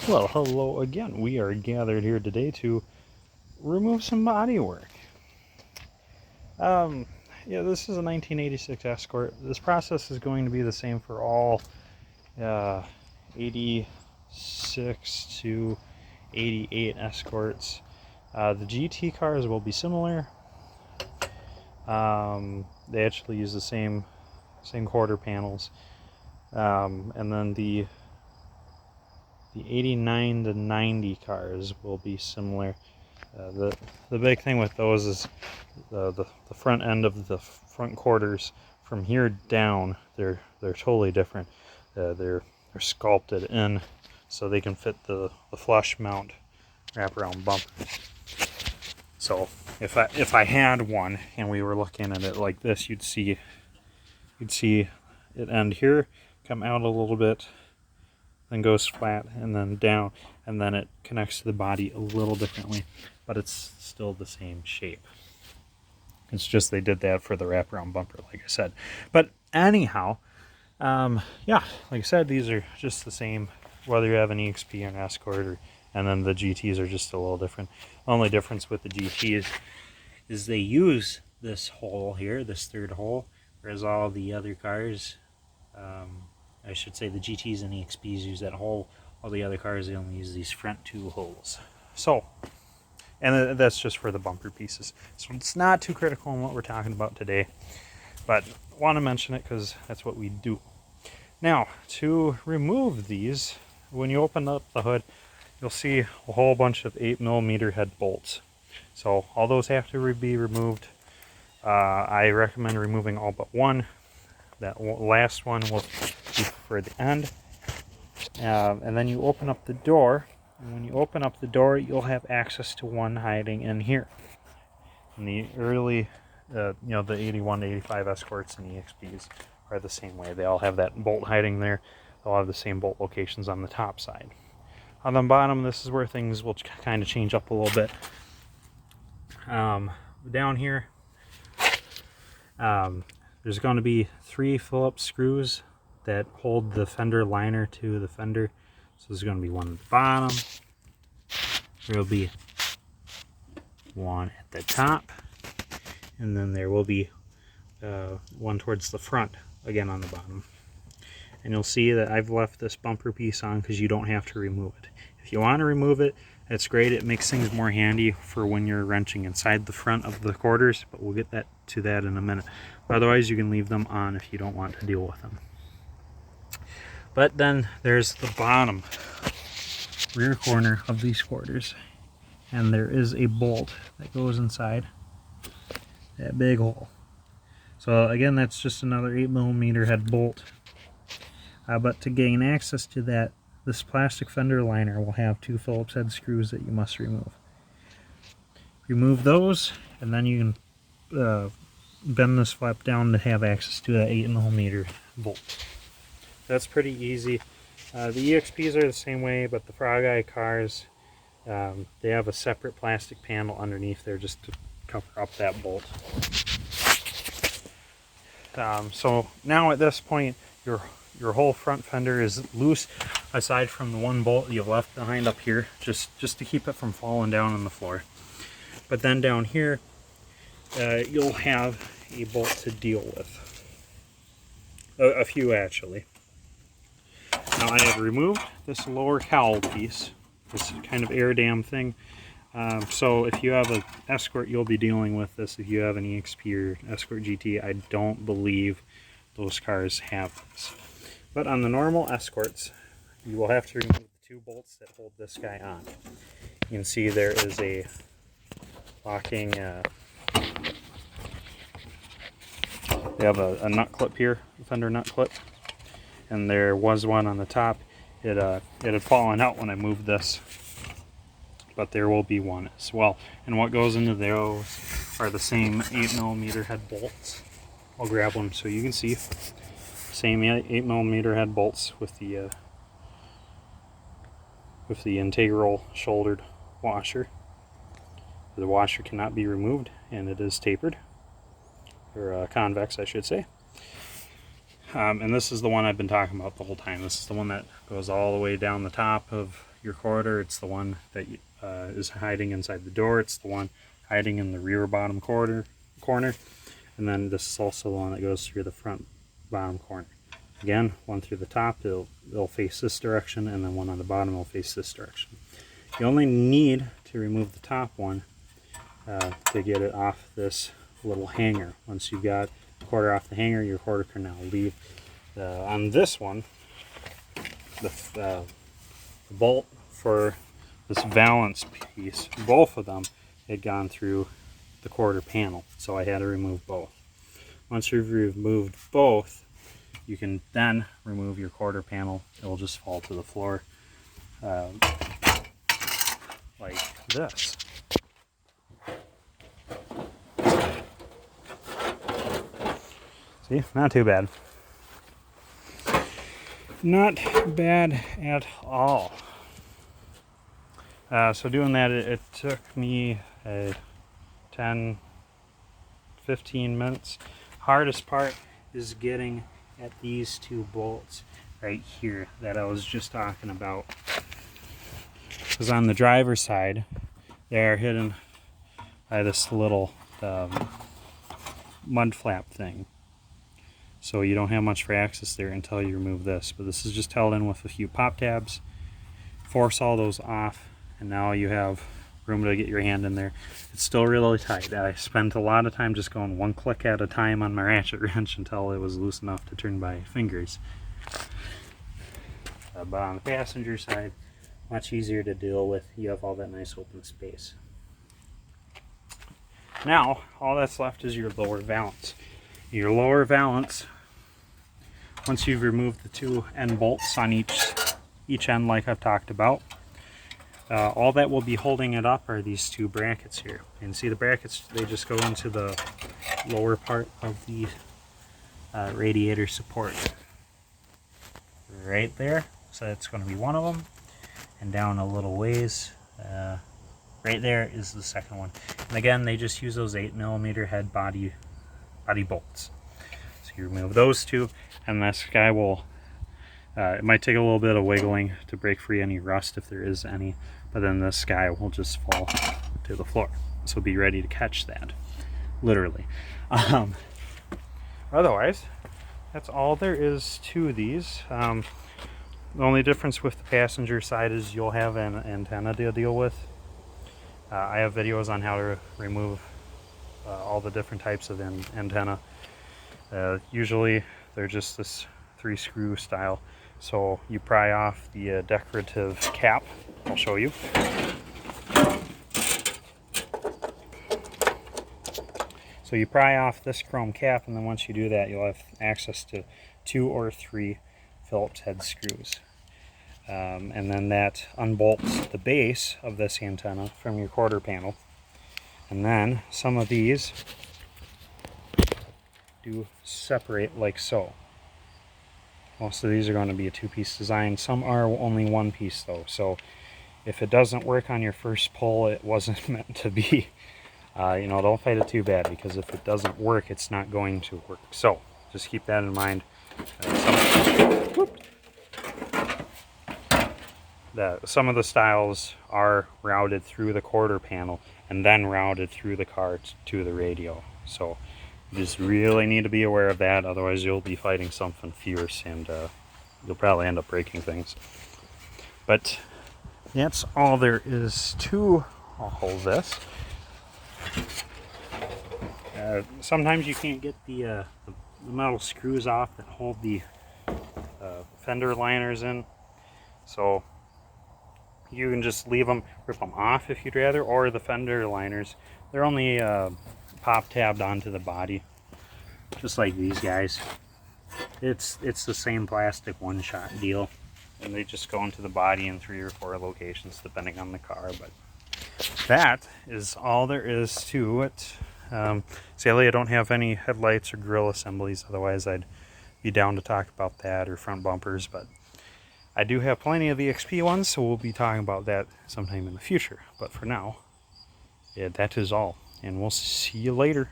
Well, hello again. We are gathered here today to remove some body work. Um, yeah, this is a 1986 Escort. This process is going to be the same for all 86 to 88 Escorts. The GT cars will be similar. They actually use the same quarter panels, and then the 89 to 90 cars will be similar. The big thing with those is the front end of the front quarters from here down. They're totally different. They're sculpted in so they can fit the flush mount wraparound bumper. So if I had one and we were looking at it like this, you'd see it end here, come out a little bit, then goes flat and then down, and then it connects to the body a little differently, but it's still the same shape. It's just they did that for the wraparound bumper, like I said. But anyhow, yeah, like I said, these are just the same, whether you have an EXP or an Escort, and then the GTs are just a little different. The only difference with the GTs is they use this hole here, this third hole, whereas all the other cars, I should say the GTs and EXPs use that hole. All the other cars, they only use these front two holes. So, and that's just for the bumper pieces. So it's not too critical in what we're talking about today, but I want to mention it because that's what we do. Now, to remove these, when you open up the hood, you'll see a whole bunch of 8mm head bolts. So all those have to be removed. I recommend removing all but one. That last one will be for the end. And then you open up the door. And when you open up the door, you'll have access to one hiding in here. In the early, the 81 to 85 Escorts and EXPs are the same way. They all have that bolt hiding there. They'll have the same bolt locations on the top side. On the bottom, this is where things will kind of change up a little bit. Down here, there's going to be 3 Phillips screws that hold the fender liner to the fender. So there's going to be one at the bottom. There will be one at the top. And then there will be one towards the front, again on the bottom. And you'll see that I've left this bumper piece on because you don't have to remove it. If you want to remove it, that's great. It makes things more handy for when you're wrenching inside the front of the quarters, but we'll get to that in a minute. Otherwise, you can leave them on if you don't want to deal with them. But then there's the bottom rear corner of these quarters, and there is a bolt that goes inside that big hole. So again, that's just another 8mm head bolt. But to gain access to that, this plastic fender liner will have 2 Phillips head screws that you must remove. Remove those, and then you can bend this flap down to have access to that 8mm bolt. That's pretty easy. The EXPs are the same way, but the Frog Eye cars, they have a separate plastic panel underneath there just to cover up that bolt. So now at this point, your whole front fender is loose, aside from the one bolt you've left behind up here, just to keep it from falling down on the floor. But then down here, you'll have a bolt to deal with. A few, actually. Now I have removed this lower cowl piece, this kind of air dam thing. So if you have an Escort, you'll be dealing with this. If you have an EXP or Escort GT, I don't believe those cars have this. But on the normal Escorts, you will have to remove the 2 bolts that hold this guy on. You can see there is a locking, they have a nut clip here, a fender nut clip, and there was one on the top. It had fallen out when I moved this, but there will be one as well. And what goes into those are the same 8mm head bolts. I'll grab one so you can see. Same 8mm head bolts with the integral shouldered washer. The washer cannot be removed, and it is tapered, or convex, I should say. And this is the one I've been talking about the whole time. This is the one that goes all the way down the top of your quarter. It's the one that is hiding inside the door. It's the one hiding in the rear bottom corner. And then this is also the one that goes through the front bottom corner. Again, one through the top, it'll face this direction, and then one on the bottom will face this direction. You only need to remove the top one to get it off this little hanger. Once you've got the quarter off the hanger, your quarter can now leave. On this one, the bolt for this valance piece, both of them had gone through the quarter panel, so I had to remove both. Once you've removed both, you can then remove your quarter panel. It will just fall to the floor like this. See, not too bad. Not bad at all. So doing that, it took me 10, 15 minutes. Hardest part is getting at these two bolts right here that I was just talking about. Because on the driver's side, they're hidden by this little mud flap thing. So you don't have much for access there until you remove this. But this is just held in with a few pop tabs. Force all those off, and now you have room to get your hand in there. It's still really tight. I spent a lot of time just going one click at a time on my ratchet wrench until it was loose enough to turn by fingers. But on the passenger side, much easier to deal with. You have all that nice open space. Now, all that's left is your lower valance. Your lower valance, once you've removed the two end bolts on each end like I've talked about, all that will be holding it up are these two brackets here. And see the brackets, they just go into the lower part of the radiator support. Right there, so that's going to be one of them. And down a little ways, right there is the second one. And again, they just use those 8mm head body bolts. So you remove those two, and this guy will, it might take a little bit of wiggling to break free any rust if there is any, but then this guy will just fall to the floor. So be ready to catch that, literally. Otherwise, that's all there is to these. The only difference with the passenger side is you'll have an antenna to deal with. I have videos on how to remove all the different types of antenna. Usually they're just this 3-screw style. So you pry off the decorative cap. I'll show you. So you pry off this chrome cap, and then once you do that, you'll have access to 2 or 3 Phillips head screws. And then that unbolts the base of this antenna from your quarter panel. And then some of these do separate like so. Most of these are going to be a 2-piece design. Some are only 1 piece though. So if it doesn't work on your first pull, it wasn't meant to be. Don't fight it too bad, because if it doesn't work, it's not going to work. So just keep that in mind. Some of the styles are routed through the quarter panel and then routed through the car to the radio. So you just really need to be aware of that, otherwise you'll be fighting something fierce, and you'll probably end up breaking things. But that's all there is to all this. Sometimes you can't get the metal screws off that hold the fender liners in, so you can just leave them, rip them off if you'd rather, or the fender liners, they're only pop tabbed onto the body, just like these guys. It's the same plastic one-shot deal, and they just go into the body in 3 or 4 locations depending on the car. But that is all there is to it. Sadly, I don't have any headlights or grill assemblies, otherwise I'd be down to talk about that, or front bumpers, but I do have plenty of EXP ones, so we'll be talking about that sometime in the future. But for now, yeah, that is all, and we'll see you later.